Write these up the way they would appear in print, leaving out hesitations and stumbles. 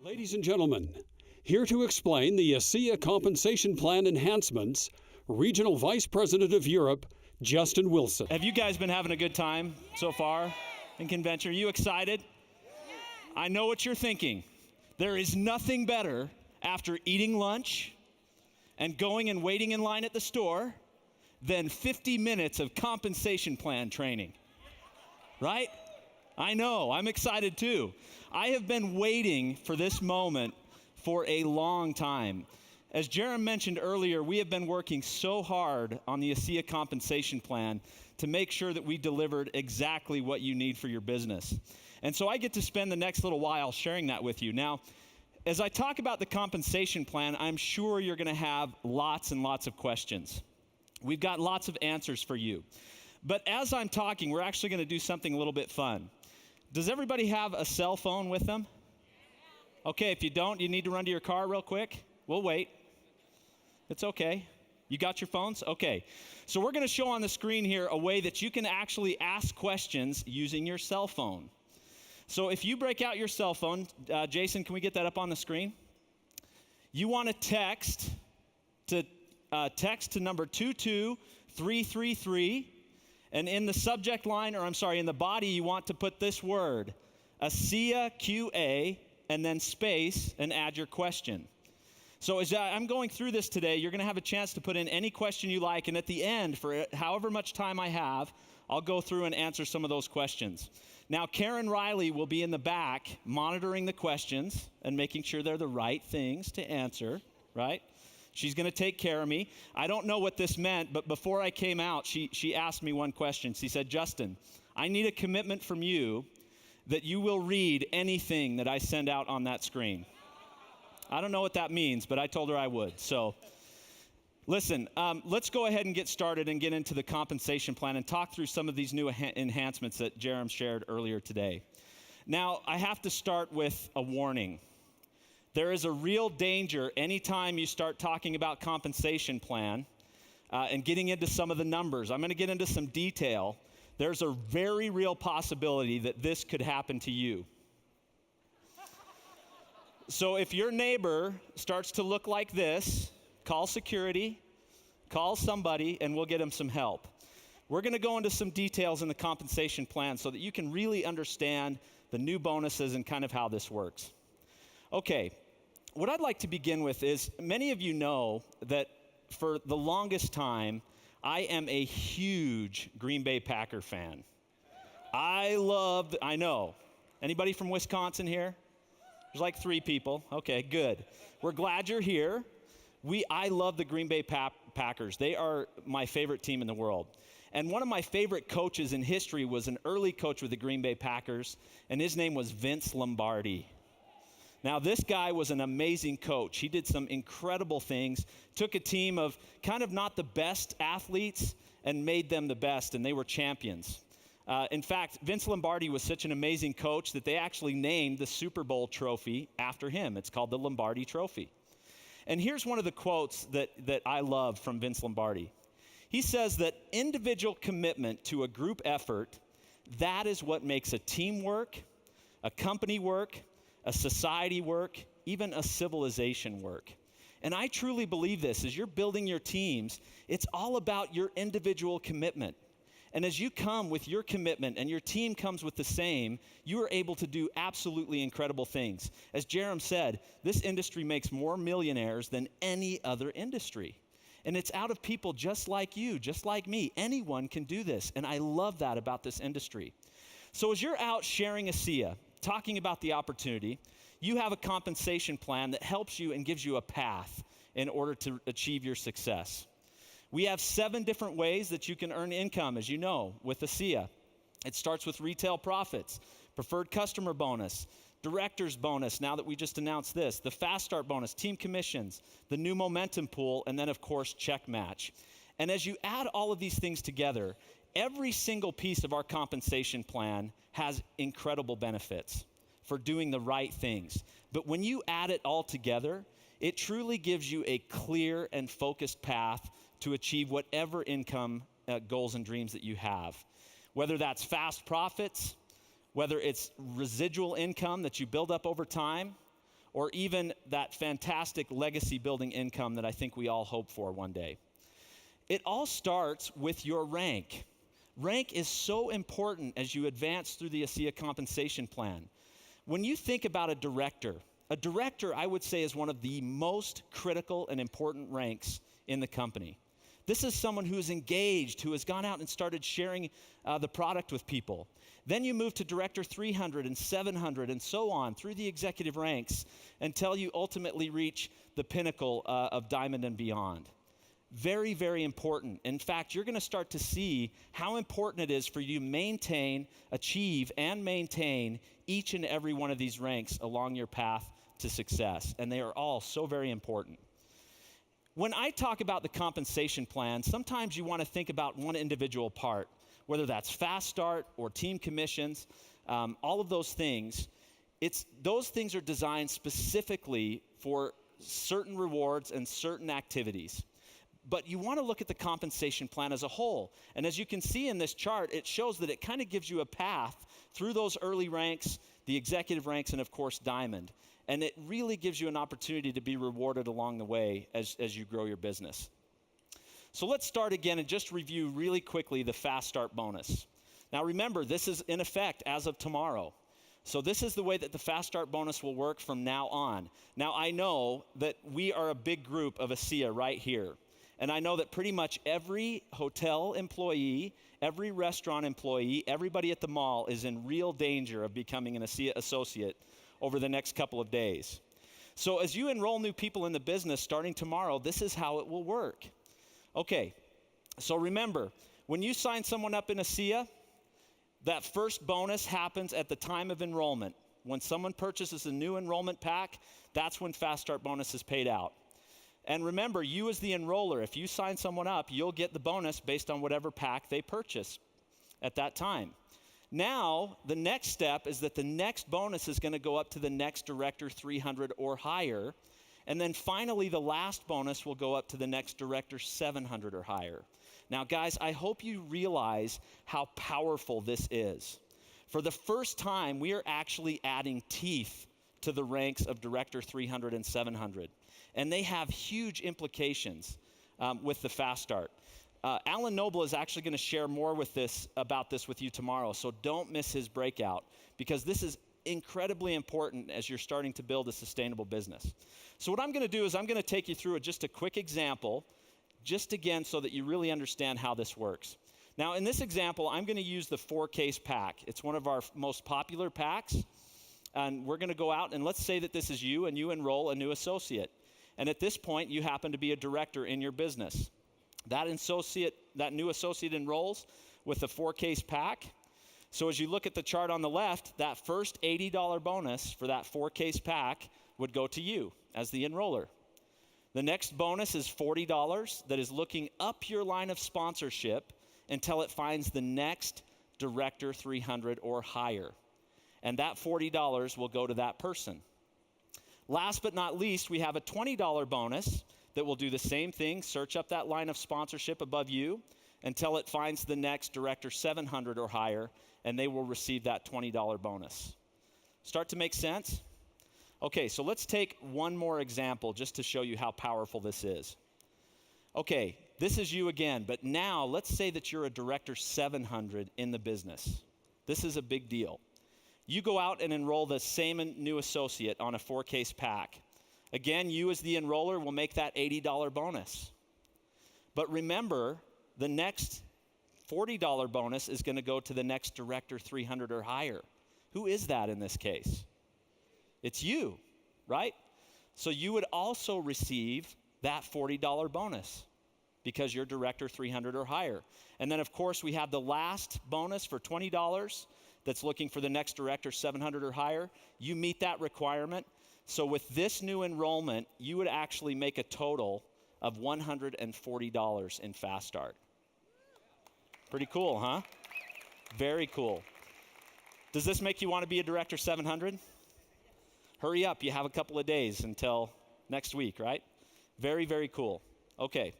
Ladies and gentlemen, here to explain the ASEA Compensation Plan Enhancements, Regional Vice President of Europe, Justin Wilson. Have you guys been having a good time so far in convention? Are you excited? I know what you're thinking. There is nothing better after eating lunch and going and waiting in line at the store than 50 minutes of compensation plan training, right? I know, I'm excited too. I have been waiting for this moment for a long time. As Jerem mentioned earlier, we have been working so hard on the ASEA Compensation Plan to make sure that we delivered exactly what you need for your business. And so I get to spend the next little while sharing that with you. Now, as I talk about the compensation plan, I'm sure you're going to have lots and lots of questions. We've got lots of answers for you. But as I'm talking, we're actually going to do something a little bit fun. Does everybody have a cell phone with them? Okay, if you don't, you need to run to your car real quick. We'll wait. It's okay. You got your phones? Okay. So we're going to show on the screen here a way that you can actually ask questions using your cell phone. So if you break out your cell phone, Jason, can we get that up on the screen? You want to text to number 22333, and in the subject line, in the body, you want to put this word, ASEA QA, and then space, and add your question. So as I'm going through this today, you're going to have a chance to put in any question you like, and at the end, for however much time I have, I'll go through and answer some of those questions. Now, Karen Riley will be in the back monitoring the questions and making sure they're the right things to answer, right? She's going to take care of me. I don't know what this meant, but before I came out, she asked me one question. She said, Justin, I need a commitment from you that you will read anything that I send out on that screen. I don't know what that means, but I told her I would. So listen, let's go ahead and get started and get into the compensation plan and talk through some of these new enhancements that Jerem shared earlier today. Now, I have to start with a warning. There is a real danger anytime you start talking about compensation plan and getting into some of the numbers. I'm going to get into some detail. There's a very real possibility that this could happen to you. So if your neighbor starts to look like this, call security, call somebody, and we'll get them some help. We're going to go into some details in the compensation plan so that you can really understand the new bonuses and kind of how this works. Okay, what I'd like to begin with is many of you know that for the longest time, I am a huge Green Bay Packer fan. I know. Anybody from Wisconsin here? There's like 3 people. Okay, good. We're glad you're here. I love the Green Bay Packers. They are my favorite team in the world. And one of my favorite coaches in history was an early coach with the Green Bay Packers, and his name was Vince Lombardi. Now, this guy was an amazing coach. He did some incredible things, took a team of kind of not the best athletes and made them the best, and they were champions. In fact, Vince Lombardi was such an amazing coach that they actually named the Super Bowl trophy after him. It's called the Lombardi Trophy. And here's one of the quotes that I love from Vince Lombardi. He says that individual commitment to a group effort, that is what makes a team work, a company work, a society work, even a civilization work. And I truly believe this. As you're building your teams, it's all about your individual commitment. And as you come with your commitment and your team comes with the same, you are able to do absolutely incredible things. As Jerem said, this industry makes more millionaires than any other industry. And it's out of people just like you, just like me. Anyone can do this. And I love that about this industry. So as you're out sharing ASEA, talking about the opportunity, you have a compensation plan that helps you and gives you a path in order to achieve your success. We have 7 different ways that you can earn income, as you know, with ASEA. It starts with retail profits, preferred customer bonus, director's bonus, now that we just announced this, the fast start bonus, team commissions, the new momentum pool, and then, of course, check match. And as you add all of these things together, every single piece of our compensation plan has incredible benefits for doing the right things. But when you add it all together, it truly gives you a clear and focused path to achieve whatever income goals and dreams that you have. Whether that's fast profits, whether it's residual income that you build up over time, or even that fantastic legacy building income that I think we all hope for one day. It all starts with your rank. Rank is so important as you advance through the ASEA Compensation Plan. When you think about a director, I would say, is one of the most critical and important ranks in the company. This is someone who is engaged, who has gone out and started sharing the product with people. Then you move to Director 300 and 700 and so on through the executive ranks until you ultimately reach the pinnacle of Diamond and beyond. Very, very important. In fact, you're going to start to see how important it is for you to achieve and maintain each and every one of these ranks along your path to success. And they are all so very important. When I talk about the compensation plan, sometimes you want to think about one individual part, whether that's fast start or team commissions, all of those things. Those things are designed specifically for certain rewards and certain activities. But you want to look at the compensation plan as a whole. And as you can see in this chart, it shows that it kind of gives you a path through those early ranks, the executive ranks, and of course, Diamond. And it really gives you an opportunity to be rewarded along the way as you grow your business. So let's start again and just review really quickly the Fast Start bonus. Now remember, this is in effect as of tomorrow. So this is the way that the Fast Start bonus will work from now on. Now I know that we are a big group of ASEA right here. And I know that pretty much every hotel employee, every restaurant employee, everybody at the mall is in real danger of becoming an ASEA associate over the next couple of days. So as you enroll new people in the business starting tomorrow, this is how it will work. Okay, so remember, when you sign someone up in ASEA, that first bonus happens at the time of enrollment. When someone purchases a new enrollment pack, that's when Fast Start bonus is paid out. And remember, you as the enroller, if you sign someone up, you'll get the bonus based on whatever pack they purchase at that time. Now, the next step is that the next bonus is going to go up to the next Director 300 or higher. And then finally, the last bonus will go up to the next Director 700 or higher. Now, guys, I hope you realize how powerful this is. For the first time, we are actually adding teeth to the ranks of Director 300 and 700. And they have huge implications with the Fast Start. Alan Noble is actually going to share more about this with you tomorrow, so don't miss his breakout, because this is incredibly important as you're starting to build a sustainable business. So what I'm going to do is I'm going to take you through just a quick example, just again so that you really understand how this works. Now in this example, I'm going to use the 4-case pack. It's one of our most popular packs, and we're going to go out and let's say that this is you and you enroll a new associate. And at this point, you happen to be a director in your business. That new associate enrolls with the 4-case pack. So as you look at the chart on the left, that first $80 bonus for that 4-case pack would go to you as the enroller. The next bonus is $40 that is looking up your line of sponsorship until it finds the next Director 300 or higher. And that $40 will go to that person. Last but not least, we have a $20 bonus that will do the same thing, search up that line of sponsorship above you until it finds the next Director 700 or higher, and they will receive that $20 bonus. Start to make sense? Okay, so let's take one more example just to show you how powerful this is. Okay, this is you again, but now let's say that you're a Director 700 in the business. This is a big deal. You go out and enroll the same new associate on a 4-case pack. Again, you as the enroller will make that $80 bonus. But remember, the next $40 bonus is going to go to the next Director 300 or higher. Who is that in this case? It's you, right? So you would also receive that $40 bonus because you're Director 300 or higher. And then, of course, we have the last bonus for $20 that's looking for the next Director 700 or higher. You meet that requirement. So with this new enrollment, you would actually make a total of $140 in Fast Start. Pretty cool, huh? Very cool. Does this make you want to be a Director 700? Hurry up, you have a couple of days until next week, right? Very, very cool. Okay.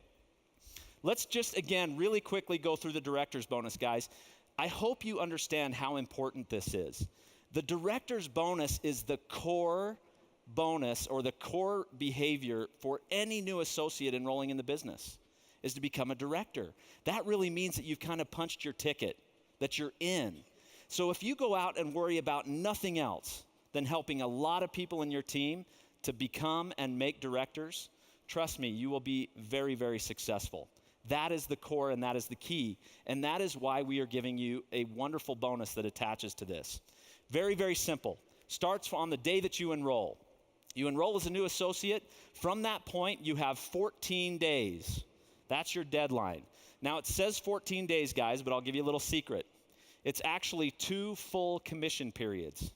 Let's just, again, really quickly go through the Director's bonus, guys. I hope you understand how important this is. The Director's bonus is the core bonus or the core behavior for any new associate enrolling in the business is to become a director. That really means that you've kind of punched your ticket, that you're in. So if you go out and worry about nothing else than helping a lot of people in your team to become and make directors, trust me, you will be very, very successful. That is the core and that is the key. And that is why we are giving you a wonderful bonus that attaches to this. Very, very simple. Starts on the day that you enroll. You enroll as a new associate. From that point, you have 14 days. That's your deadline. Now, it says 14 days, guys, but I'll give you a little secret. It's actually 2 full commission periods.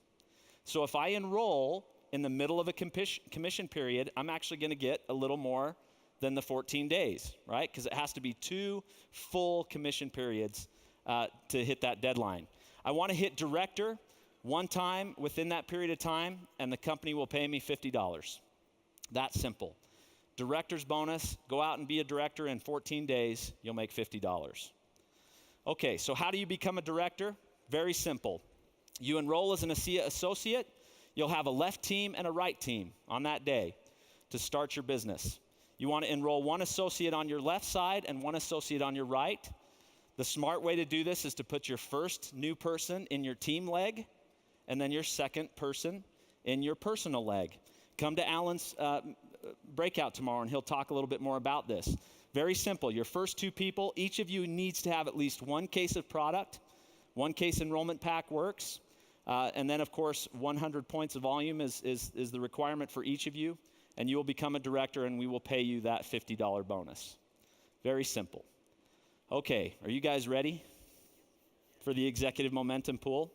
So if I enroll in the middle of a commission period, I'm actually going to get a little more than the 14 days, right? Because it has to be 2 full commission periods to hit that deadline. I want to hit director one time within that period of time, and the company will pay me $50. That simple. Director's bonus, go out and be a director in 14 days, you'll make $50. Okay, so how do you become a director? Very simple. You enroll as an ASEA associate, you'll have a left team and a right team on that day to start your business. You want to enroll 1 associate on your left side and 1 associate on your right. The smart way to do this is to put your first new person in your team leg and then your second person in your personal leg. Come to Alan's breakout tomorrow and he'll talk a little bit more about this. Very simple. Your first 2 people, each of you needs to have at least 1 case of product, 1 case enrollment pack works, and then of course 100 points of volume is the requirement for each of you, and you will become a director and we will pay you that $50 bonus. Very simple. Okay, are you guys ready for the executive momentum pool?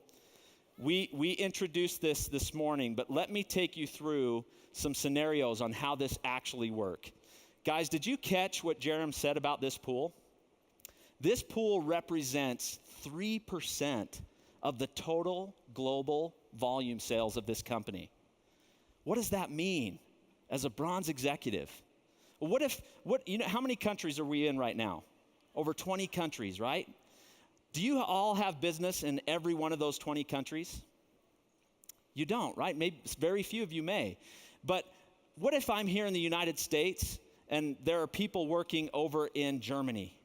We introduced this morning, but let me take you through some scenarios on how this actually works. Guys, did you catch what Jerem said about this pool? This pool represents 3% of the total global volume sales of this company. What does that mean as a bronze executive? Well, how many countries are we in right now? Over 20 countries, right? Do you all have business in every one of those 20 countries? You don't, right? Maybe very few of you may. But what if I'm here in the United States and there are people working over in Germany?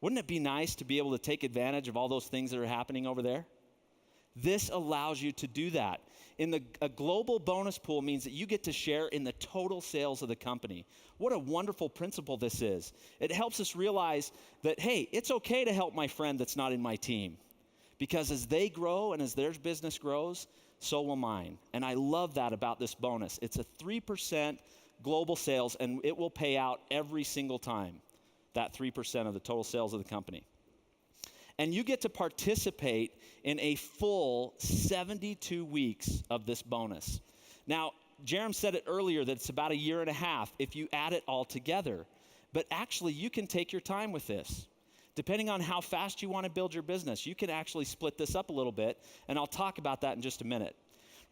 Wouldn't it be nice to be able to take advantage of all those things that are happening over there? This allows you to do that. A global bonus pool means that you get to share in the total sales of the company. What a wonderful principle this is. It helps us realize that, hey, it's okay to help my friend that's not in my team. Because as they grow and as their business grows, so will mine. And I love that about this bonus. It's a 3% global sales, and it will pay out every single time, that 3% of the total sales of the company. And you get to participate in a full 72 weeks of this bonus. Now, Jerem said it earlier that it's about 1.5 years if you add it all together. But actually, you can take your time with this. Depending on how fast you want to build your business, you can actually split this up a little bit, and I'll talk about that in just a minute.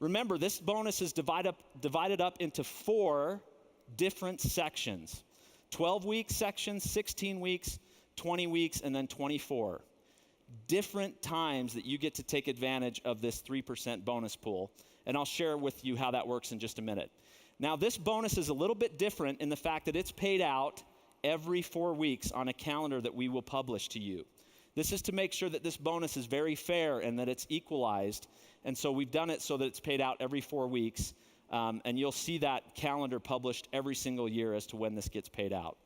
Remember, this bonus is divided up into 4 different sections. 12-week sections, 16 weeks, 20 weeks, and then 24. Different times that you get to take advantage of this 3% bonus pool. And I'll share with you how that works in just a minute. Now, this bonus is a little bit different in the fact that it's paid out every 4 weeks on a calendar that we will publish to you. This is to make sure that this bonus is very fair and that it's equalized. And so we've done it so that it's paid out every 4 weeks. And you'll see that calendar published every single year as to when this gets paid out.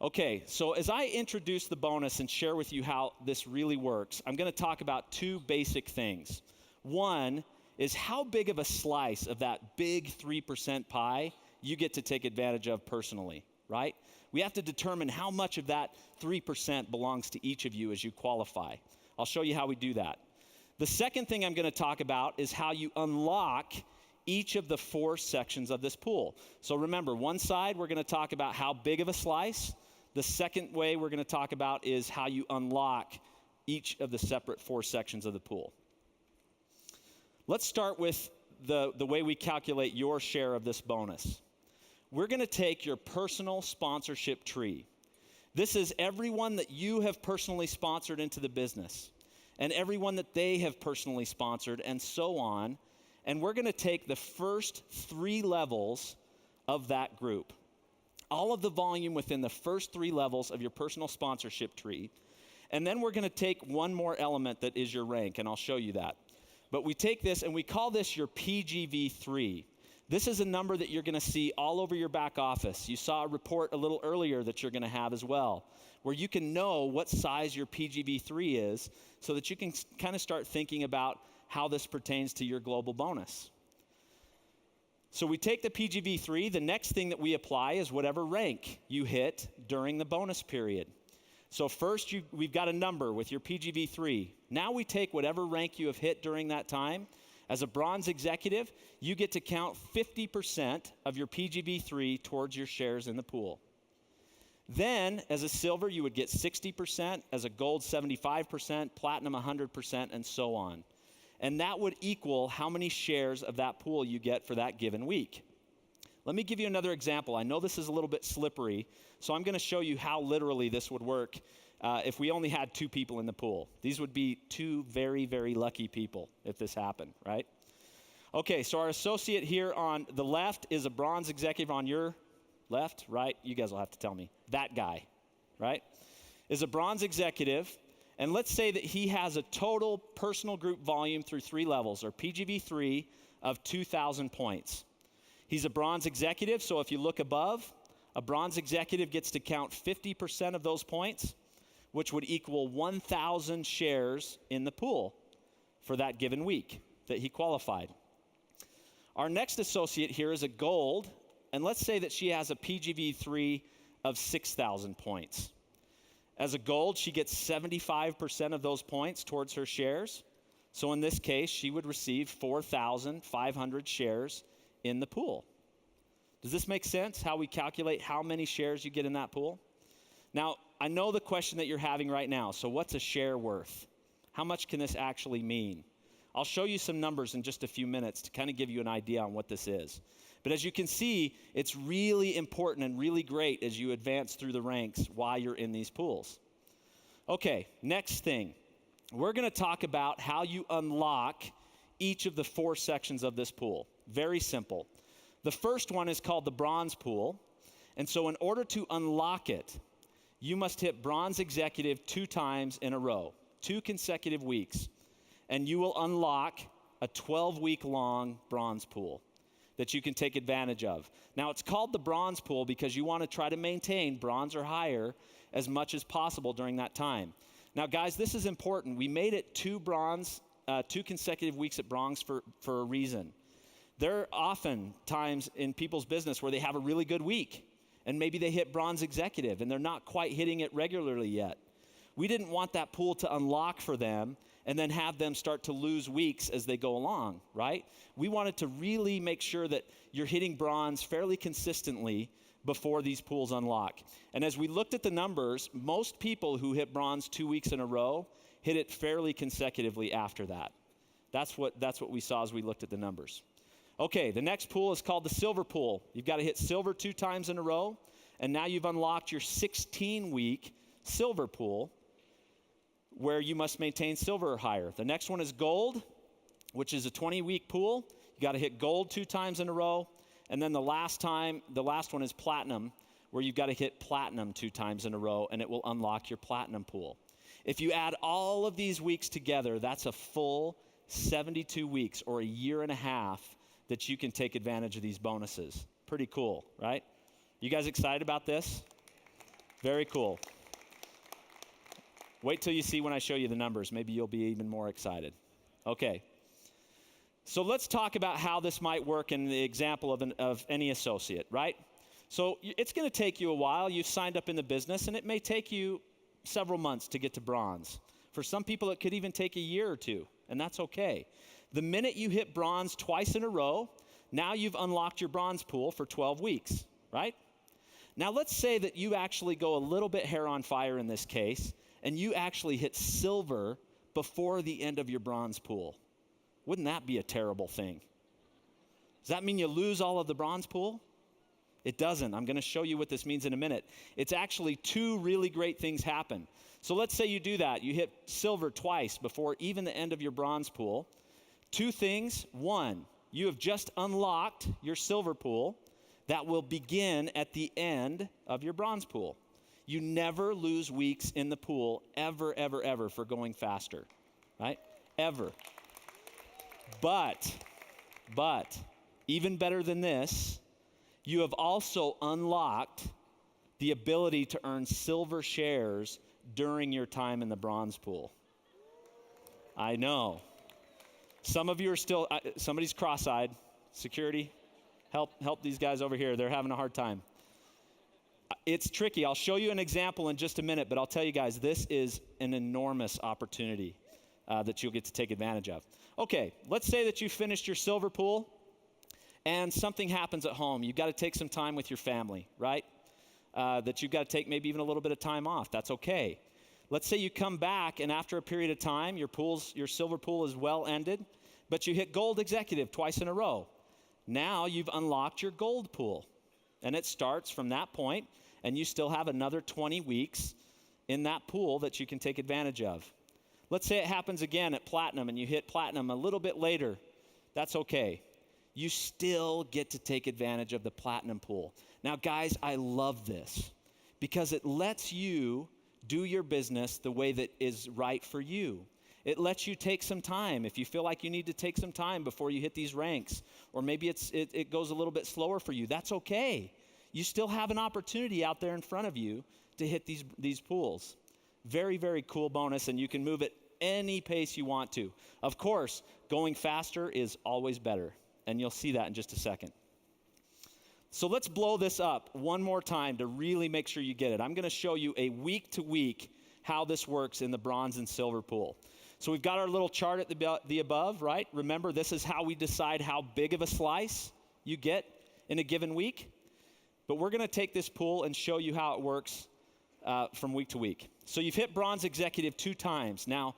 Okay, so as I introduce the bonus and share with you how this really works, I'm going to talk about 2 basic things. One is how big of a slice of that big 3% pie you get to take advantage of personally, right? We have to determine how much of that 3% belongs to each of you as you qualify. I'll show you how we do that. The second thing I'm going to talk about is how you unlock each of the 4 sections of this pool. So remember, one side we're going to talk about how big of a slice. The second way we're going to talk about is how you unlock each of the separate 4 sections of the pool. Let's start with the way we calculate your share of this bonus. We're going to take your personal sponsorship tree. This is everyone that you have personally sponsored into the business and everyone that they have personally sponsored and so on. and we're going to take the first 3 levels of that group. All of the volume within the first 3 levels of your personal sponsorship tree. And then we're going to take one more element that is your rank, and I'll show you that. But we take this and we call this your PGV3. This is a number that you're going to see all over your back office. You saw a report a little earlier that you're going to have as well, where you can know what size your PGV3 is so that you can kind of start thinking about how this pertains to your global bonus. So we take the PGV3. The next thing that we apply is whatever rank you hit during the bonus period. So first, we've got a number with your PGV3. Now we take whatever rank you have hit during that time. As a bronze executive, you get to count 50% of your PGV3 towards your shares in the pool. Then, as a silver, you would get 60%, as a gold, 75%, platinum, 100%, and so on. And that would equal how many shares of that pool you get for that given week. Let me give you another example. I know this is a little bit slippery, so I'm going to show you how literally this would work if we only had 2 people in the pool. These would be 2 very, very lucky people if this happened, right? Okay, so our associate here on the left is a bronze executive. On your left, right? You guys will have to tell me. That guy, right? Is a bronze executive, and let's say that he has a total personal group volume through 3 levels, or PGV3, of 2,000 points. He's a bronze executive, so if you look above, a bronze executive gets to count 50% of those points, which would equal 1,000 shares in the pool for that given week that he qualified. Our next associate here is a gold, and let's say that she has a PGV3 of 6,000 points. As a gold, she gets 75% of those points towards her shares. So in this case, she would receive 4,500 shares in the pool. Does this make sense, how we calculate how many shares you get in that pool? Now, I know the question that you're having right now. So what's a share worth? How much can this actually mean? I'll show you some numbers in just a few minutes to kind of give you an idea on what this is. But as you can see, it's really important and really great as you advance through the ranks while you're in these pools. Okay, next thing. We're going to talk about how you unlock each of the 4 sections of this pool. Very simple. The first one is called the bronze pool. And so in order to unlock it, you must hit bronze executive 2 times in a row, 2 consecutive weeks. And you will unlock a 12-week long bronze pool that you can take advantage of. Now, it's called the bronze pool because you want to try to maintain bronze or higher as much as possible during that time. Now, guys, this is important. We made it 2 consecutive weeks at bronze for a reason. There are often times in people's business where they have a really good week, and maybe they hit bronze executive, and they're not quite hitting it regularly yet. We didn't want that pool to unlock for them and then have them start to lose weeks as they go along, right? We wanted to really make sure that you're hitting bronze fairly consistently before these pools unlock. And as we looked at the numbers, most people who hit bronze 2 weeks in a row hit it fairly consecutively after that. That's what we saw as we looked at the numbers. Okay, the next pool is called the silver pool. You've got to hit silver 2 times in a row, and now you've unlocked your 16-week silver pool, where you must maintain silver or higher. The next one is gold, which is a 20-week pool. You got to hit gold 2 times in a row. And then the last one is platinum, where you've got to hit platinum 2 times in a row, and it will unlock your platinum pool. If you add all of these weeks together, that's a full 72 weeks or a year and a half that you can take advantage of these bonuses. Pretty cool, right? You guys excited about this? Very cool. Wait till you see when I show you the numbers. Maybe you'll be even more excited. Okay. So let's talk about how this might work in the example of any associate, right? So it's going to take you a while. You've signed up in the business, and it may take you several months to get to bronze. For some people, it could even take a year or 2, and that's okay. The minute you hit bronze twice in a row, now you've unlocked your bronze pool for 12 weeks, right? Now let's say that you actually go a little bit hair on fire in this case, and you actually hit silver before the end of your bronze pool. Wouldn't that be a terrible thing? Does that mean you lose all of the bronze pool? It doesn't. I'm going to show you what this means in a minute. It's actually 2 really great things happen. So let's say you do that. You hit silver twice before even the end of your bronze pool. 2 things. 1, you have just unlocked your silver pool that will begin at the end of your bronze pool. You never lose weeks in the pool, ever, ever, ever, for going faster, right? Ever. But, even better than this, you have also unlocked the ability to earn silver shares during your time in the bronze pool. I know. Some of you are still, somebody's cross-eyed. Security, help these guys over here. They're having a hard time. It's tricky. I'll show you an example in just a minute, but I'll tell you guys, this is an enormous opportunity that you'll get to take advantage of. Okay, let's say that you finished your silver pool and something happens at home. You've got to take some time with your family, right? That you've got to take maybe even a little bit of time off. That's okay. Let's say you come back and after a period of time, your silver pool is well ended, but you hit gold executive twice in a row. Now you've unlocked your gold pool. And it starts from that point, and you still have another 20 weeks in that pool that you can take advantage of. Let's say it happens again at platinum, and you hit platinum a little bit later. That's okay. You still get to take advantage of the platinum pool. Now, guys, I love this because it lets you do your business the way that is right for you. It lets you take some time if you feel like you need to take some time before you hit these ranks, or maybe it goes a little bit slower for you. That's okay. You still have an opportunity out there in front of you to hit these pools. Very, very cool bonus, and you can move at any pace you want to. Of course, going faster is always better, and you'll see that in just a second. So let's blow this up one more time to really make sure you get it. I'm going to show you a week-to-week how this works in the bronze and silver pool. So we've got our little chart at the above, right? Remember, this is how we decide how big of a slice you get in a given week. But we're going to take this pool and show you how it works from week to week. So you've hit bronze executive 2 times. Now,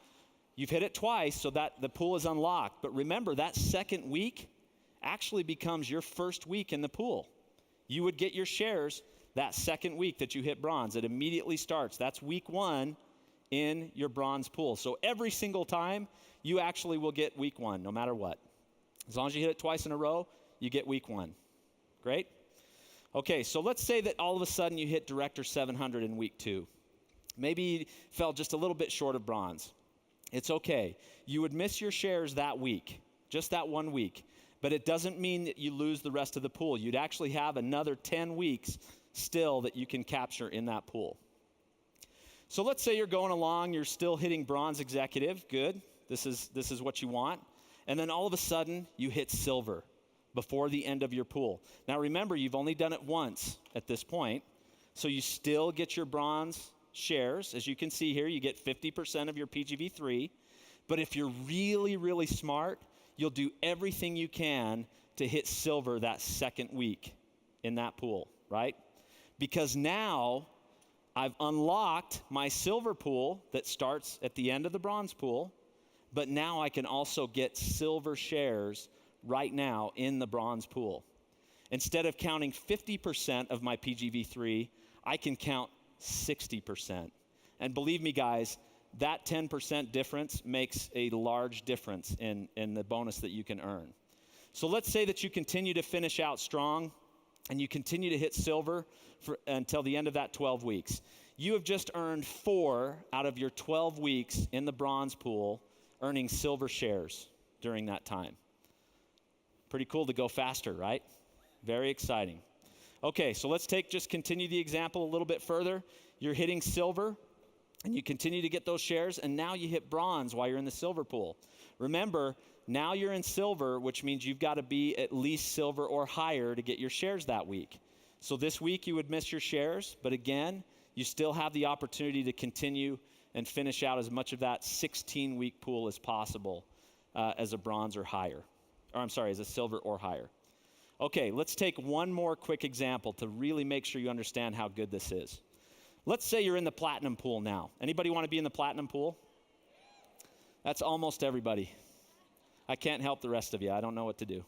you've hit it twice so that the pool is unlocked. But remember, that second week actually becomes your first week in the pool. You would get your shares that second week that you hit bronze. It immediately starts. That's week 1 in your bronze pool. So every single time, you actually will get week 1, no matter what. As long as you hit it twice in a row, you get week 1. Great? Okay, so let's say that all of a sudden you hit Director 700 in week 2. Maybe you fell just a little bit short of bronze. It's okay. You would miss your shares that week, just that 1 week. But it doesn't mean that you lose the rest of the pool. You'd actually have another 10 weeks still that you can capture in that pool. So let's say you're going along, you're still hitting bronze executive. Good. This is what you want. And then all of a sudden, you hit silver before the end of your pool. Now remember, you've only done it once at this point, so you still get your bronze shares. As you can see here, you get 50% of your PGV3. But if you're really, really smart, you'll do everything you can to hit silver that second week in that pool, right? Because now I've unlocked my silver pool that starts at the end of the bronze pool, but now I can also get silver shares right now in the bronze pool. Instead of counting 50% of my PGV3, I can count 60%. And believe me, guys, that 10% difference makes a large difference in the bonus that you can earn. So let's say that you continue to finish out strong and you continue to hit silver until the end of that 12 weeks. You have just earned 4 out of your 12 weeks in the bronze pool, earning silver shares during that time. Pretty cool to go faster, right? Very exciting. Okay, so let's just continue the example a little bit further. You're hitting silver, and you continue to get those shares, and now you hit bronze while you're in the silver pool. Remember, now you're in silver, which means you've got to be at least silver or higher to get your shares that week. So this week you would miss your shares, but again, you still have the opportunity to continue and finish out as much of that 16-week pool as possible as a bronze or higher. Or I'm sorry, as a silver or higher. Okay, let's take one more quick example to really make sure you understand how good this is. Let's say you're in the platinum pool now. Anybody want to be in the platinum pool? That's almost everybody. I can't help the rest of you. I don't know what to do.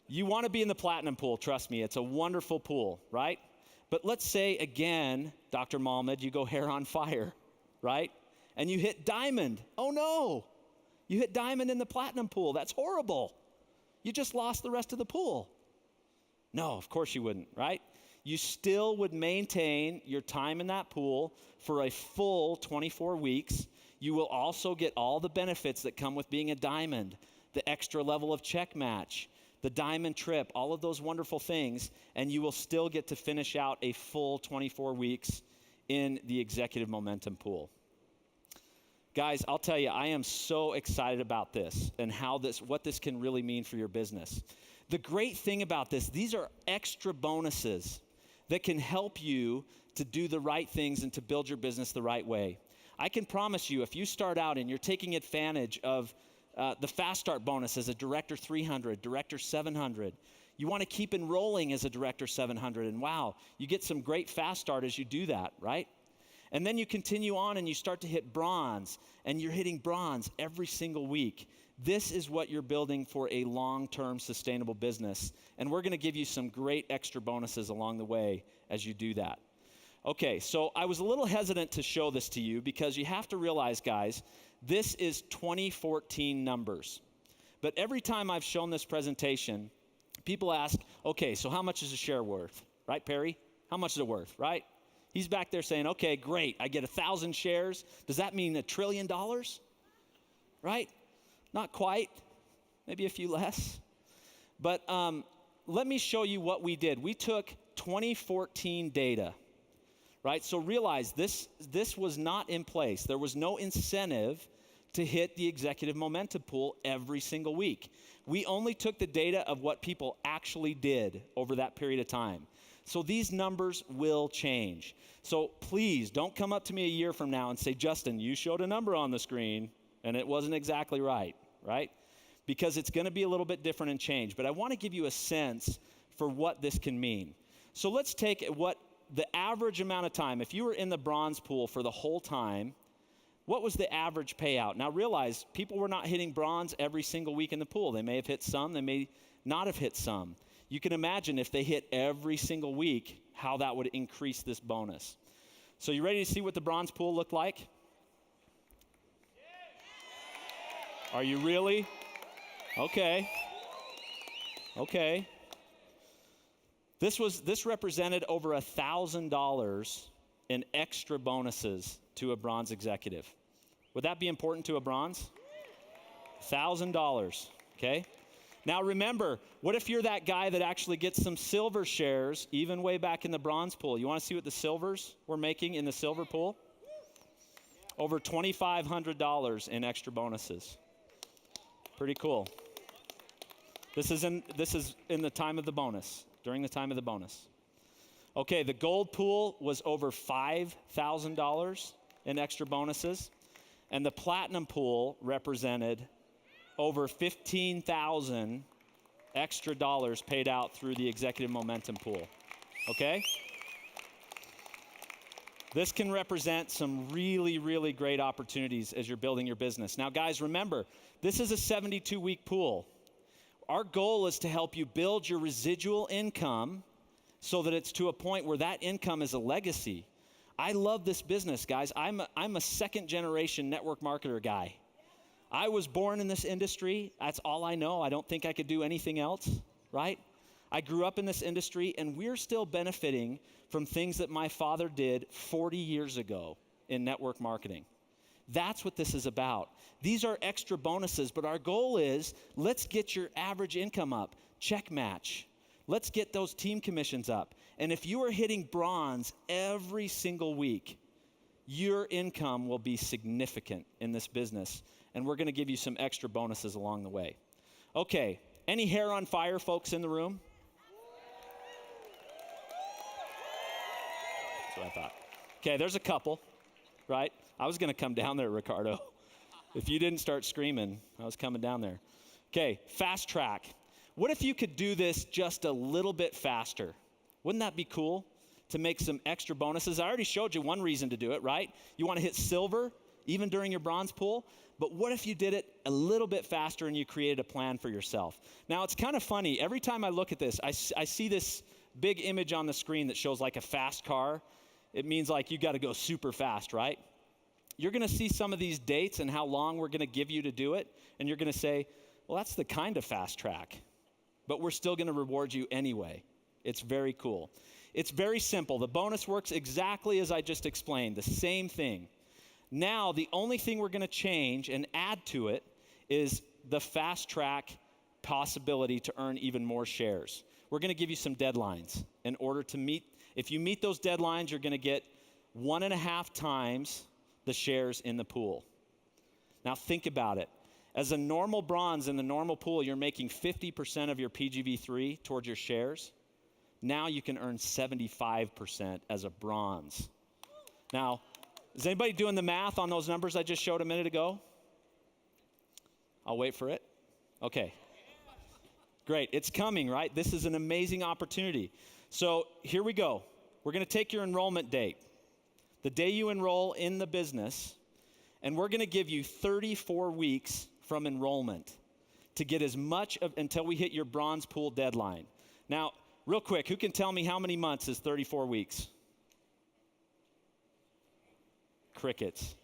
You want to be in the platinum pool, trust me. It's a wonderful pool, right? But let's say again, Dr. Malmed, you go hair on fire, right? And you hit diamond. Oh no, you hit diamond in the platinum pool. That's horrible. You just lost the rest of the pool. No, of course you wouldn't, right? You still would maintain your time in that pool for a full 24 weeks. You will also get all the benefits that come with being a diamond, the extra level of check match, the diamond trip, all of those wonderful things, and you will still get to finish out a full 24 weeks in the Executive Momentum Pool. Guys, I'll tell you, I am so excited about this and what this can really mean for your business. The great thing about this, these are extra bonuses that can help you to do the right things and to build your business the right way. I can promise you, if you start out and you're taking advantage of the Fast Start bonus as a Director 300, Director 700, you want to keep enrolling as a Director 700, and wow, you get some great Fast Start as you do that, right? And then you continue on and you start to hit bronze, and you're hitting bronze every single week. This is what you're building for a long-term sustainable business, and we're going to give you some great extra bonuses along the way as you do that. Okay, so I was a little hesitant to show this to you because you have to realize, guys, this is 2014 numbers. But every time I've shown this presentation, people ask, okay, so how much is a share worth? Right, Perry? How much is it worth, right? He's back there saying, okay, great, I get 1,000 shares. Does that mean $1 trillion? Right? Not quite, maybe a few less. But let me show you what we did. We took 2014 data. Right, so realize this was not in place. There was no incentive to hit the Executive Momentum Pool every single week. We only took the data of what people actually did over that period of time. So these numbers will change. So please don't come up to me a year from now and say, Justin, you showed a number on the screen and it wasn't exactly right? Because it's going to be a little bit different and change. But I want to give you a sense for what this can mean. So let's take what the average amount of time, if you were in the bronze pool for the whole time, what was the average payout? Now realize, people were not hitting bronze every single week in the pool. They may have hit some, they may not have hit some. You can imagine if they hit every single week, how that would increase this bonus. So you ready to see what the bronze pool looked like? Are you really? Okay. This represented over $1,000 in extra bonuses to a bronze executive. Would that be important to a bronze? $1,000, okay? Now remember, what if you're that guy that actually gets some silver shares even way back in the bronze pool? You want to see what the silvers were making in the silver pool? Over $2,500 in extra bonuses. Pretty cool. This is in the time of the bonus. During the time of the bonus. Okay, the gold pool was over $5,000 in extra bonuses, and the platinum pool represented over $15,000 extra dollars paid out through the Executive Momentum Pool. Okay? This can represent some really, really great opportunities as you're building your business. Now, guys, remember, this is a 72-week pool. Our goal is to help you build your residual income so that it's to a point where that income is a legacy. I love this business, guys. I'm a second-generation network marketer guy. I was born in this industry. That's all I know. I don't think I could do anything else, right? I grew up in this industry, and we're still benefiting from things that my father did 40 years ago in network marketing. That's what this is about. These are extra bonuses, but our goal is, let's get your average income up. Check match. Let's get those team commissions up. And if you are hitting bronze every single week, your income will be significant in this business. And we're going to give you some extra bonuses along the way. Okay, any hair on fire folks in the room? That's what I thought. Okay, there's a couple, right? I was going to come down there, Ricardo. If you didn't start screaming, I was coming down there. Okay, fast track. What if you could do this just a little bit faster? Wouldn't that be cool to make some extra bonuses? I already showed you one reason to do it, right? You want to hit silver even during your bronze pool, but what if you did it a little bit faster and you created a plan for yourself? Now, it's kind of funny. Every time I look at this, I see this big image on the screen that shows like a fast car. It means like you got to go super fast, right? You're going to see some of these dates and how long we're going to give you to do it, and you're going to say, well, that's the kind of fast track. but we're still going to reward you anyway. It's very cool. It's very simple. The bonus works exactly as I just explained, the same thing. Now, the only thing we're going to change and add to it is the fast track possibility to earn even more shares. We're going to give you some deadlines in order to meet. If you meet those deadlines, you're going to get 1.5 times the shares in the pool. Now, think about it. As a normal bronze in the normal pool, you're making 50% of your PGV3 towards your shares. Now you can earn 75% as a bronze. Now, is anybody doing the math on those numbers I just showed a minute ago? I'll wait for it. Okay. Great. It's coming, right? This is an amazing opportunity. So here we go. We're going to take your enrollment date, the day you enroll in the business, and we're going to give you 34 weeks from enrollment to get as much of until we hit your bronze pool deadline. Now, real quick, who can tell me how many months is 34 weeks? Crickets.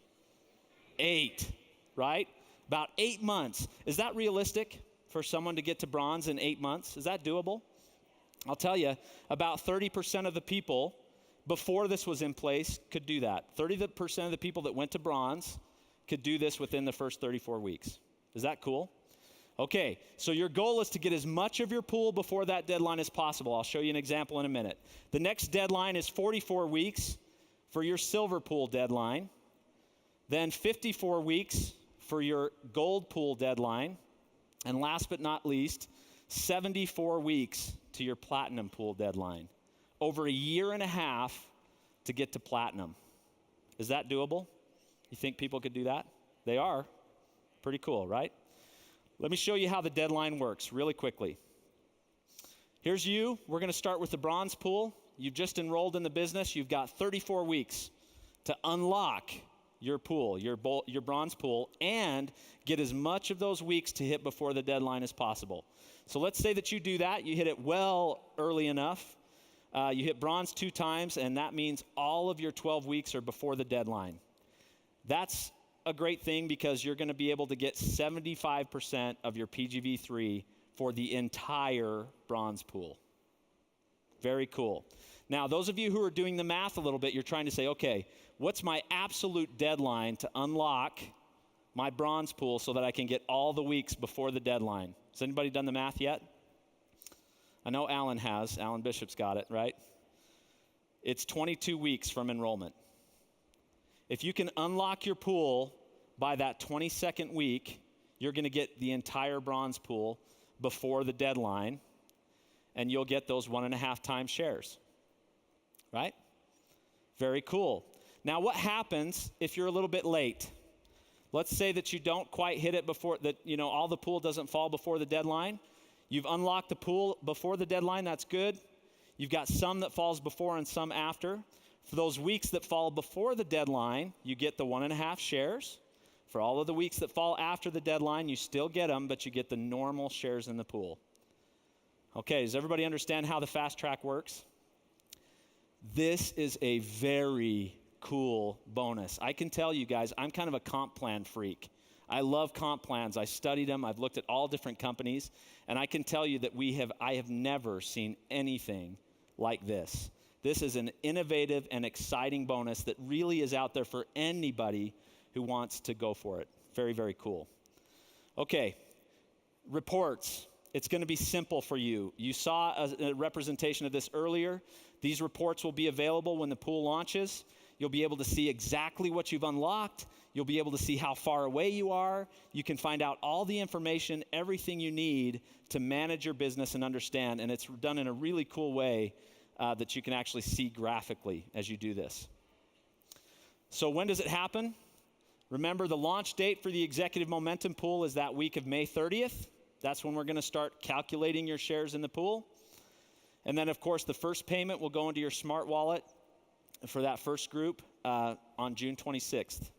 8, right? About 8 months. Is that realistic for someone to get to bronze in 8 months? Is that doable? I'll tell you, about 30% of the people before this was in place could do that. 30% of the people that went to bronze could do this within the first 34 weeks. Is that cool? Okay, so your goal is to get as much of your pool before that deadline as possible. I'll show you an example in a minute. The next deadline is 44 weeks for your silver pool deadline, then 54 weeks for your gold pool deadline, and last but not least, 74 weeks to your platinum pool deadline. Over 1.5 years to get to platinum. Is that doable? You think people could do that? They are. Pretty cool, right? Let me show you how the deadline works really quickly. Here's you. We're going to start with the bronze pool. You've just enrolled in the business. You've got 34 weeks to unlock your pool, your bronze pool, and get as much of those weeks to hit before the deadline as possible. So let's say that you do that. You hit it well early enough. You hit bronze 2 times, and that means all of your 12 weeks are before the deadline. That's a great thing because you're going to be able to get 75% of your PGV3 for the entire bronze pool. Very cool. Now, those of you who are doing the math a little bit, you're trying to say, okay, what's my absolute deadline to unlock my bronze pool so that I can get all the weeks before the deadline? Has anybody done the math yet? I know Alan has. Alan Bishop's got it, right? It's 22 weeks from enrollment. If you can unlock your pool by that 22nd week, you're going to get the entire bronze pool before the deadline, and you'll get those 1.5 times shares, right? Very cool. Now, what happens if you're a little bit late? Let's say that you don't quite hit it before, that all the pool doesn't fall before the deadline. You've unlocked the pool before the deadline. That's good. You've got some that falls before and some after. For those weeks that fall before the deadline, you get the 1.5 shares. For all of the weeks that fall after the deadline, you still get them, but you get the normal shares in the pool. Okay, does everybody understand how the fast track works? This is a very cool bonus. I can tell you guys, I'm kind of a comp plan freak. I love comp plans. I studied them. I've looked at all different companies, and I can tell you that I have never seen anything like this. This is an innovative and exciting bonus that really is out there for anybody who wants to go for it. Very, very cool. Okay, reports. It's going to be simple for you. You saw a representation of this earlier. These reports will be available when the pool launches. You'll be able to see exactly what you've unlocked. You'll be able to see how far away you are. You can find out all the information, everything you need to manage your business and understand. And it's done in a really cool way that you can actually see graphically as you do this. So when does it happen? Remember, the launch date for the Executive Momentum Pool is that week of May 30th. That's when we're going to start calculating your shares in the pool. And then, of course, the first payment will go into your smart wallet for that first group on June 26th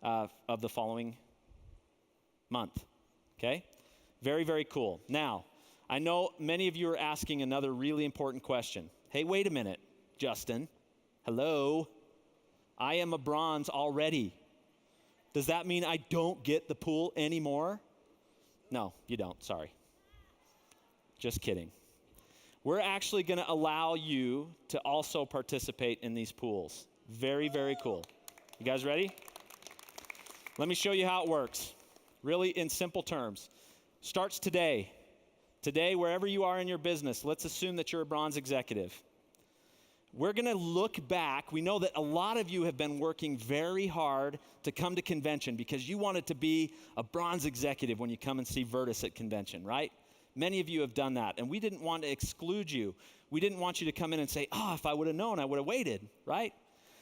of the following month. Okay? Very, very cool. Now, I know many of you are asking another really important question. Hey, wait a minute, Justin. Hello? I am a bronze already. Does that mean I don't get the pool anymore? No, you don't. Sorry. Just kidding. We're actually going to allow you to also participate in these pools. Very, very cool. You guys ready? Let me show you how it works. Really in simple terms. Starts today. Today, wherever you are in your business, let's assume that you're a bronze executive. We're going to look back. We know that a lot of you have been working very hard to come to convention because you wanted to be a bronze executive when you come and see Virtus at convention, right? Many of you have done that, and we didn't want to exclude you. We didn't want you to come in and say, if I would have known, I would have waited, right?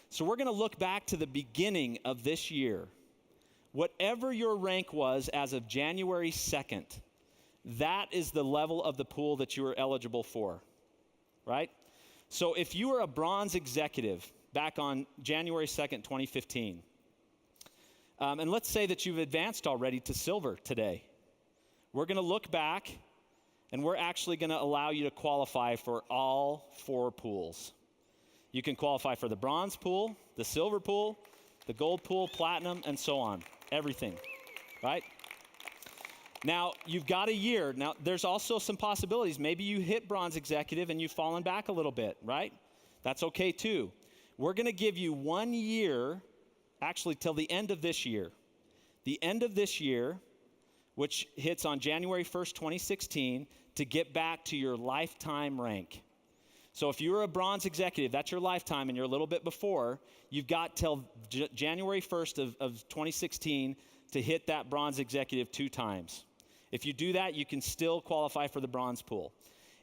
So we're going to look back to the beginning of this year. Whatever your rank was as of January 2nd, that is the level of the pool that you are eligible for, right? So if you were a bronze executive back on January 2nd, 2015, and let's say that you've advanced already to silver today, we're going to look back, and we're actually going to allow you to qualify for all 4 pools. You can qualify for the bronze pool, the silver pool, the gold pool, platinum, and so on. Everything, right? Now, you've got a year. Now, there's also some possibilities. Maybe you hit bronze executive and you've fallen back a little bit, right? That's okay too. We're going to give you 1 year, actually till the end of this year. The end of this year, which hits on January 1st, 2016, to get back to your lifetime rank. So if you were a bronze executive, that's your lifetime, and you're a little bit before, you've got till January 1st of 2016 to hit that bronze executive 2 times. If you do that, you can still qualify for the bronze pool.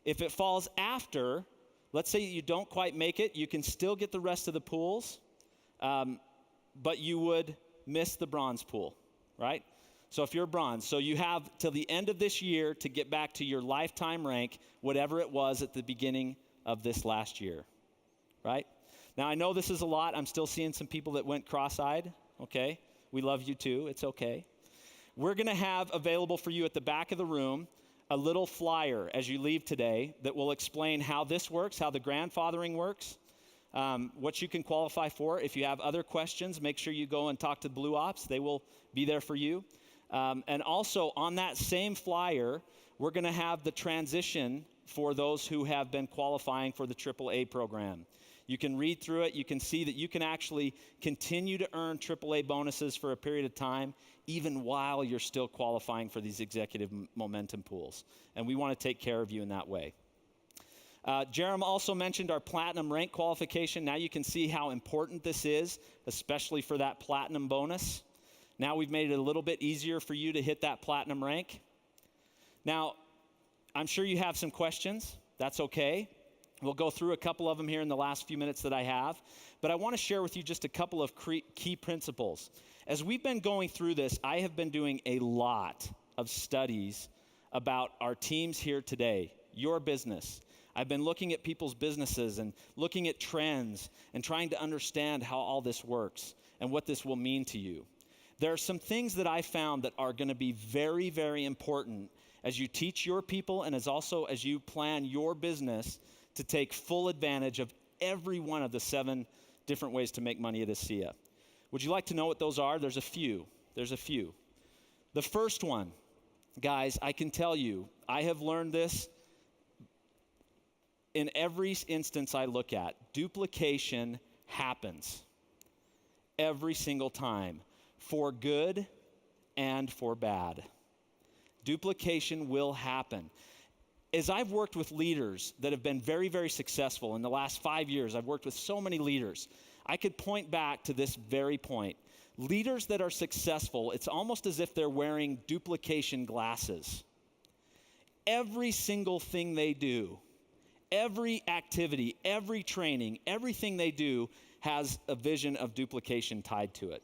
If it falls after, let's say you don't quite make it, you can still get the rest of the pools, but you would miss the bronze pool, right? So if you're bronze, so you have till the end of this year to get back to your lifetime rank, whatever it was at the beginning of this last year, right? Now, I know this is a lot. I'm still seeing some people that went cross-eyed, okay? We love you too. It's okay. We're going to have available for you at the back of the room a little flyer as you leave today that will explain how this works, how the grandfathering works, what you can qualify for. If you have other questions, make sure you go and talk to Blue Ops. They will be there for you. And also on that same flyer, we're going to have the transition for those who have been qualifying for the AAA program. You can read through it. You can see that you can actually continue to earn AAA bonuses for a period of time, even while you're still qualifying for these executive momentum pools. And we want to take care of you in that way. Jerem also mentioned our platinum rank qualification. Now you can see how important this is, especially for that platinum bonus. Now we've made it a little bit easier for you to hit that platinum rank. Now, I'm sure you have some questions. That's okay. We'll go through a couple of them here in the last few minutes that I have. But I want to share with you just a couple of key principles. As we've been going through this, I have been doing a lot of studies about our teams here today, your business. I've been looking at people's businesses and looking at trends and trying to understand how all this works and what this will mean to you. There are some things that I found that are going to be very, very important as you teach your people and as you plan your business to take full advantage of every one of the 7 different ways to make money at ASEA. Would you like to know what those are? There's a few. The first one, guys, I can tell you, I have learned this in every instance I look at. Duplication happens every single time, for good and for bad. Duplication will happen. As I've worked with leaders that have been very, very successful in the last 5 years, I've worked with so many leaders, I could point back to this very point. Leaders that are successful, it's almost as if they're wearing duplication glasses. Every single thing they do, every activity, every training, everything they do has a vision of duplication tied to it.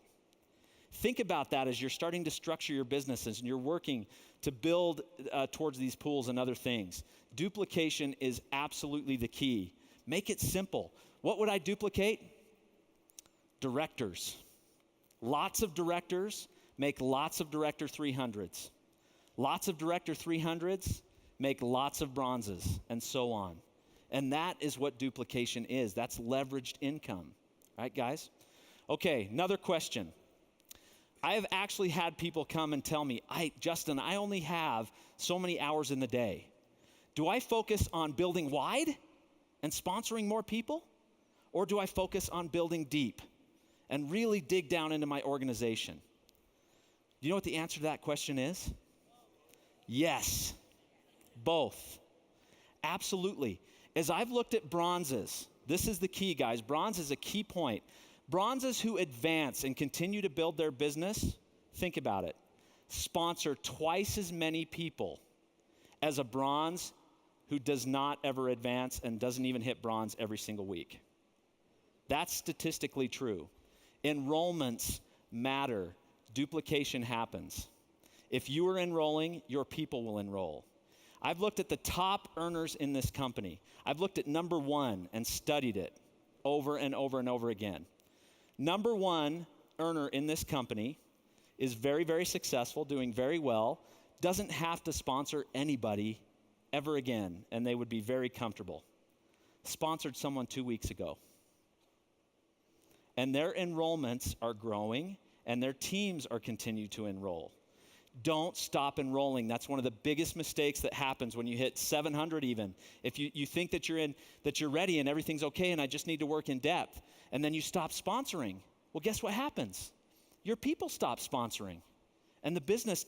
Think about that as you're starting to structure your businesses and you're working to build towards these pools and other things. Duplication is absolutely the key. Make it simple. What would I duplicate? Directors. Lots of directors make lots of Director 300s. Lots of Director 300s make lots of bronzes, and so on. And that is what duplication is. That's leveraged income. Right, guys? Okay, another question. I have actually had people come and tell me, Justin, I only have so many hours in the day. Do I focus on building wide and sponsoring more people? Or do I focus on building deep and really dig down into my organization? Do you know what the answer to that question is? Yes, both. Absolutely. As I've looked at bronzes, this is the key, guys. Bronze is a key point. Bronzes who advance and continue to build their business, think about it, sponsor twice as many people as a bronze who does not ever advance and doesn't even hit bronze every single week. That's statistically true. Enrollments matter. Duplication happens. If you are enrolling, your people will enroll. I've looked at the top earners in this company. I've looked at number one and studied it over and over and over again. Number one earner in this company is very, very successful, doing very well, doesn't have to sponsor anybody ever again, and they would be very comfortable. Sponsored someone 2 weeks ago. And their enrollments are growing, and their teams are continuing to enroll. Don't stop enrolling. That's one of the biggest mistakes that happens when you hit 700 even. If you think that you're ready and everything's okay and I just need to work in depth, and then you stop sponsoring. Well, guess what happens? Your people stop sponsoring. And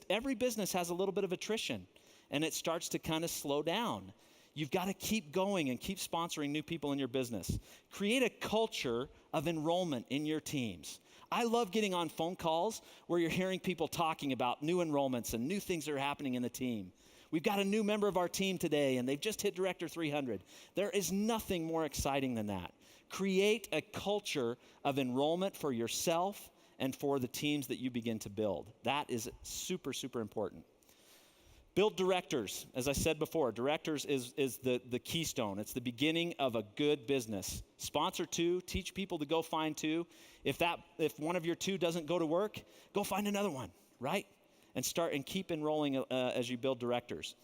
every business has a little bit of attrition, and it starts to kind of slow down. You've got to keep going and keep sponsoring new people in your business. Create a culture of enrollment in your teams. I love getting on phone calls where you're hearing people talking about new enrollments and new things that are happening in the team. We've got a new member of our team today, and they've just hit Director 300. There is nothing more exciting than that. Create a culture of enrollment for yourself and for the teams that you begin to build. That is super, super important. Build directors. As I said before, directors is the keystone. It's the beginning of a good business. Sponsor two, teach people to go find two. If one of your two doesn't go to work, go find another one, right? And start and keep enrolling as you build directors.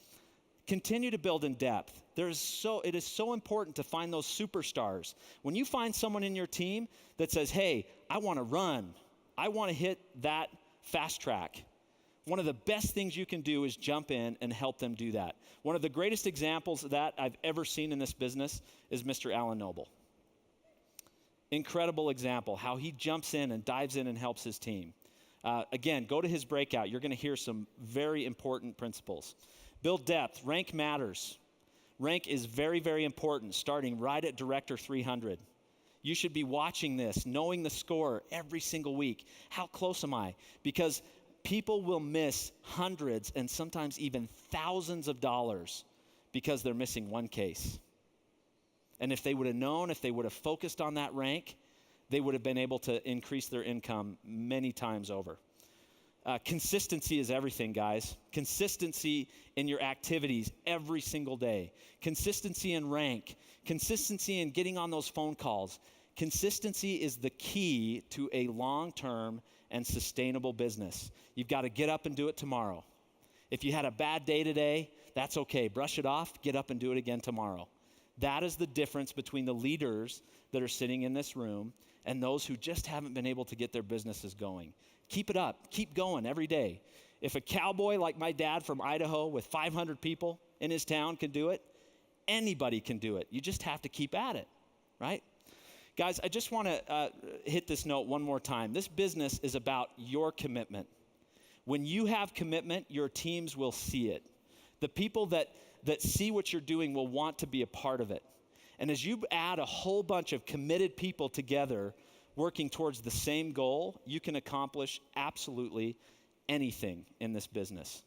Continue to build in depth. It is so important to find those superstars. When you find someone in your team that says, hey, I want to run, I want to hit that fast track, one of the best things you can do is jump in and help them do that. One of the greatest examples of that I've ever seen in this business is Mr. Alan Noble. Incredible example, how he jumps in and dives in and helps his team. Again, go to his breakout. You're going to hear some very important principles. Build depth. Rank matters. Rank is very, very important, starting right at Director 300. You should be watching this, knowing the score every single week. How close am I? Because people will miss hundreds and sometimes even thousands of dollars because they're missing one case. And if they would have known, if they would have focused on that rank, they would have been able to increase their income many times over. Consistency is everything, guys. Consistency in your activities every single day. Consistency in rank. Consistency in getting on those phone calls. Consistency is the key to a long-term and sustainable business. You've got to get up and do it tomorrow. If you had a bad day today, that's okay. Brush it off, get up and do it again tomorrow. That is the difference between the leaders that are sitting in this room and those who just haven't been able to get their businesses going. Keep it up. Keep going every day. If a cowboy like my dad from Idaho with 500 people in his town can do it, anybody can do it. You just have to keep at it, right? Guys, I just want to hit this note one more time. This business is about your commitment. When you have commitment, your teams will see it. The people that see what you're doing will want to be a part of it. And as you add a whole bunch of committed people together working towards the same goal, you can accomplish absolutely anything in this business.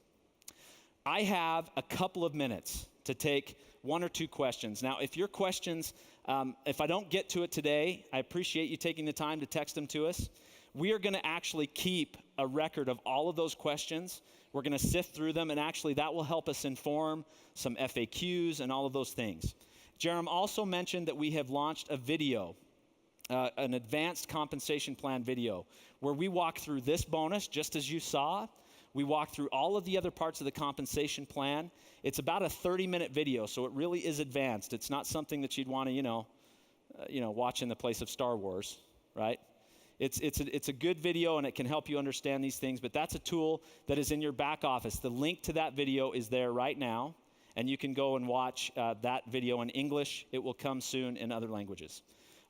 I have a couple of minutes to take one or two questions. Now, if your questions, if I don't get to it today, I appreciate you taking the time to text them to us. We are going to actually keep a record of all of those questions. We're going to sift through them, and actually that will help us inform some FAQs and all of those things. Jerem also mentioned that we have launched a video, an advanced compensation plan video, where we walk through this bonus, just as you saw. We walk through all of the other parts of the compensation plan. It's about a 30-minute video, so it really is advanced. It's not something that you'd want to, watch in the place of Star Wars, right? It's a good video, and it can help you understand these things, but that's a tool that is in your back office. The link to that video is there right now, And you can go and watch that video in English. It will come soon in other languages.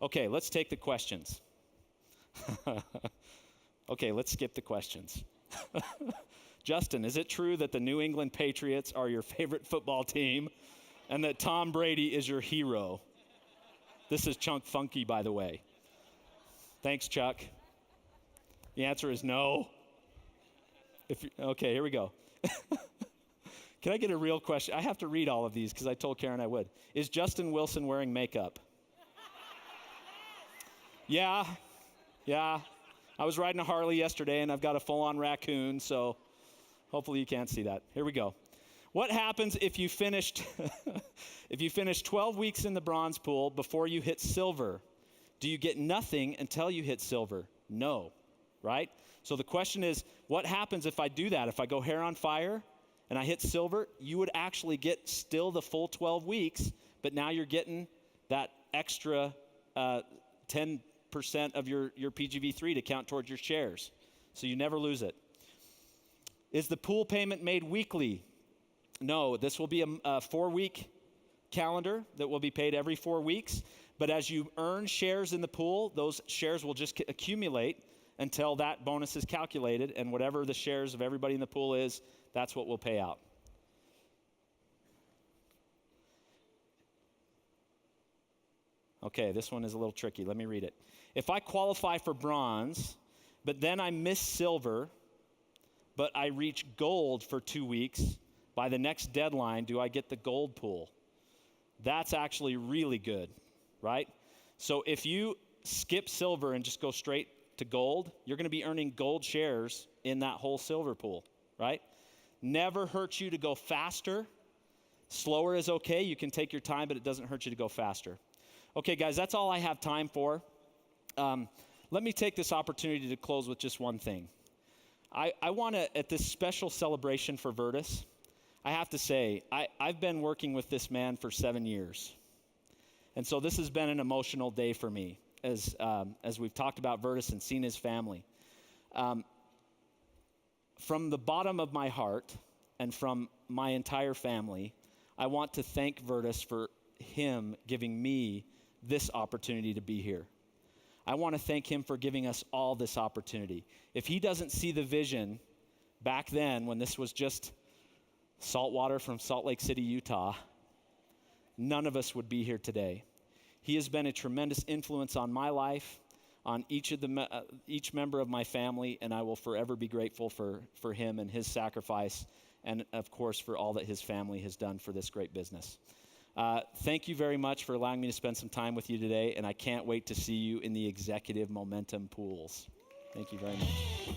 Okay, let's take the questions. Okay, let's skip the questions. Justin, is it true that the New England Patriots are your favorite football team and that Tom Brady is your hero? This is Chunk Funky, by the way. Thanks, Chuck. The answer is no. Okay, here we go. Can I get a real question? I have to read all of these because I told Karen I would. Is Justin Wilson wearing makeup? Yeah. I was riding a Harley yesterday, and I've got a full-on raccoon, so hopefully you can't see that. Here we go. What happens if you finished 12 weeks in the bronze pool before you hit silver? Do you get nothing until you hit silver? No, right? So the question is, what happens if I do that? If I go hair on fire and I hit silver, you would actually get still the full 12 weeks, but now you're getting that extra 10% of your PGV3 to count towards your shares. So you never lose it. Is the pool payment made weekly? No, this will be a 4-week calendar that will be paid every 4 weeks. But as you earn shares in the pool, those shares will just accumulate until that bonus is calculated, and whatever the shares of everybody in the pool is, that's what will pay out. Okay, this one is a little tricky. Let me read it. If I qualify for bronze, but then I miss silver, but I reach gold for 2 weeks, by the next deadline, do I get the gold pool? That's actually really good, right? So if you skip silver and just go straight to gold, you're going to be earning gold shares in that whole silver pool, right? Never hurts you to go faster. Slower is okay. You can take your time, but it doesn't hurt you to go faster. Okay, guys, that's all I have time for. Let me take this opportunity to close with just one thing. I want to, at this special celebration for Virtus, I have to say, I've been working with this man for 7 years. And so this has been an emotional day for me as we've talked about Virtus and seen his family. From the bottom of my heart and from my entire family, I want to thank Virtus for him giving me this opportunity to be here. I want to thank him for giving us all this opportunity. If he doesn't see the vision back then when this was just saltwater from Salt Lake City, Utah, none of us would be here today. He has been a tremendous influence on my life, on each member of my family, and I will forever be grateful for him and his sacrifice, and of course for all that his family has done for this great business. Thank you very much for allowing me to spend some time with you today, and I can't wait to see you in the executive momentum pools. Thank you very much.